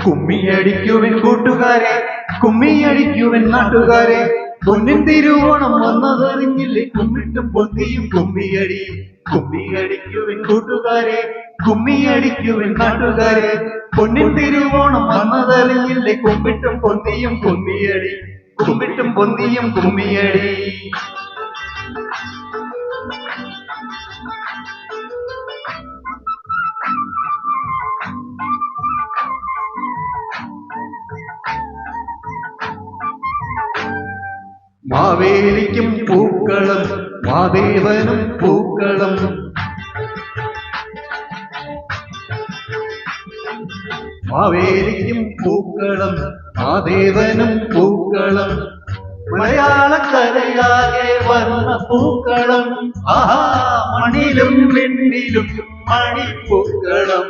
കുമ്മിയടിക്കുവൻ കൂട്ടുകാരെ, കുമ്മിയടിക്കുവൻ നാട്ടുകാരെ, പൊന്നിൻ തിരുവോണം വന്നതറിഞ്ഞില്ലേ കുമ്മിട്ടും പൊന്തിയും കുമ്മിയടി. കുമ്മിയടിക്കുവൻ കൂട്ടുകാരെ, കുമ്മിയടിക്കുവൻ നാട്ടുകാരെ, പൊന്നിൻ തിരുവോണം വന്നതറിഞ്ഞില്ലേ കുമ്മിട്ടും പൊന്തിയും കുമ്മിയടി. കുമ്മിട്ടും പൊന്തിയും കുമ്മിയടി. മാവേലിക്കും പൂക്കളം, മാദേവനും പൂക്കളം. മാവേലിക്കും പൂക്കളം, മാദേവനും പൂക്കളം. മലയാളക്കരയാകെ വന്ന പൂക്കളം, ആഹാ മണിലും വെണ്ണിലും മണിപ്പൂക്കളം.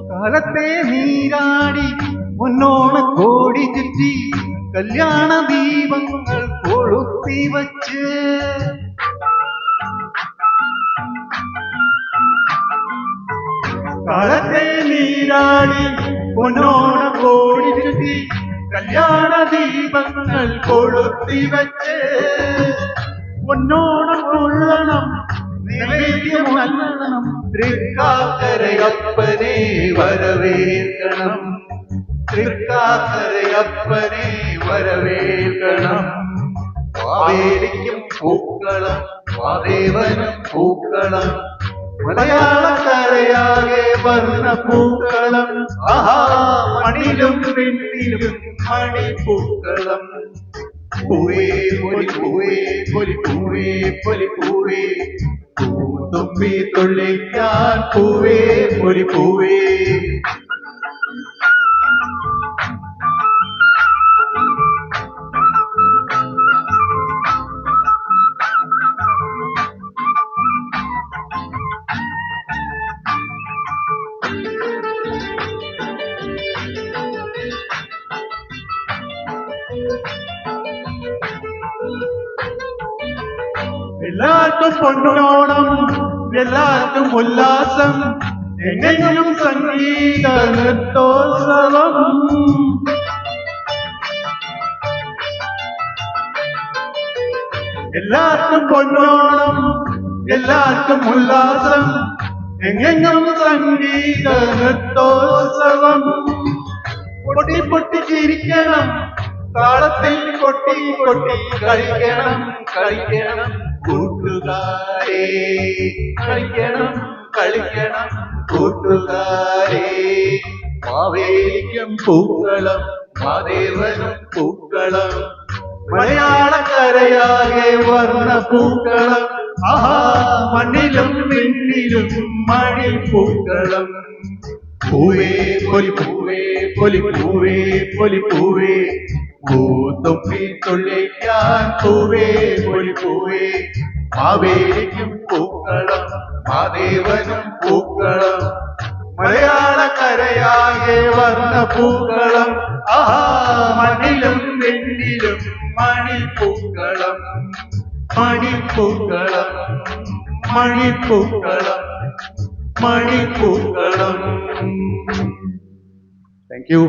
കാലത്തെ നീരാടി മുന്നോണ കോടി ചുറ്റി കല്യാണ ദീപങ്ങൾ കൊളുത്തി വച്ച്. കാലത്തെ നീരാടി മുന്നോണ കോടി ചുറ്റി കല്യാണ ദീപങ്ങൾ കൊളുത്തി വച്ച്. പൊന്നോണം കൊള്ളണം, നൈവേദ്യം നൽകണം, തൃക്കാക്കരയപ്പനെ വരവേൽക്കണം. തൃക്കാക്കരയപ്പനെ വരവേൽക്കണം. മാവേലിക്കും പൂക്കളം, മാദേവനും പൂക്കളം. മലയാളക്കരയാകെ വർണ്ണ പൂക്കളം, ആഹാ മണിലും വെണ്ണിലും മണിപ്പൂക്കളം. പൂവേ പൊലി പൂവേ പൊലി പൂവേ പൊലി പൂവേ, പൂത്തുമ്പി തുള്ളിക്കാൻ പൂവേ പൊലി പൂവേ. എല്ലാവർക്കും പൊന്നോണം, എല്ലാവർക്കും ഉല്ലാസം, എങ്ങനെയും സംഗീത നൃത്തോത്സവം. എല്ലാവർക്കും പൊന്നോണം, എല്ലാവർക്കും ഉല്ലാസം, എങ്ങെങ്ങും സംഗീത നൃത്തോത്സവം. പൊട്ടി പൊട്ടി ചിരിക്കണം, താളത്തിൽ കൊട്ടി കൊട്ടി കളിക്കണം കളിക്കണം കൂട്ടുകാരെ. കളിക്കണം കളിക്കണം കൂട്ടുകാരെ. മാവേലിക്കും പൂക്കളം, മാദേവനും പൂക്കളം. മലയാളക്കരയാകെ വർണ്ണ പൂക്കളം, ആഹാ മണ്ണിലും വെണ്ണിലും മണിപ്പൂക്കളം. പൂവേ പൊലി പൂവേ പൊലി പൂവേ പൊലി പൂവേ, പൂത്തുമ്പി തുള്ളിക്കാൻ പൂവേ പൊലി പൂവേ. മാവേലിക്കും പൂക്കളം, മാദേവനും പൂക്കളം. മലയാളക്കരയാകെ വർണ്ണ പൂക്കളം, ആഹാ മണ്ണിലും വെണ്ണിലും മണിപ്പൂക്കളം. മണിപ്പൂക്കളം മണിപ്പൂക്കളം മണിപ്പൂക്കളം. Thank you.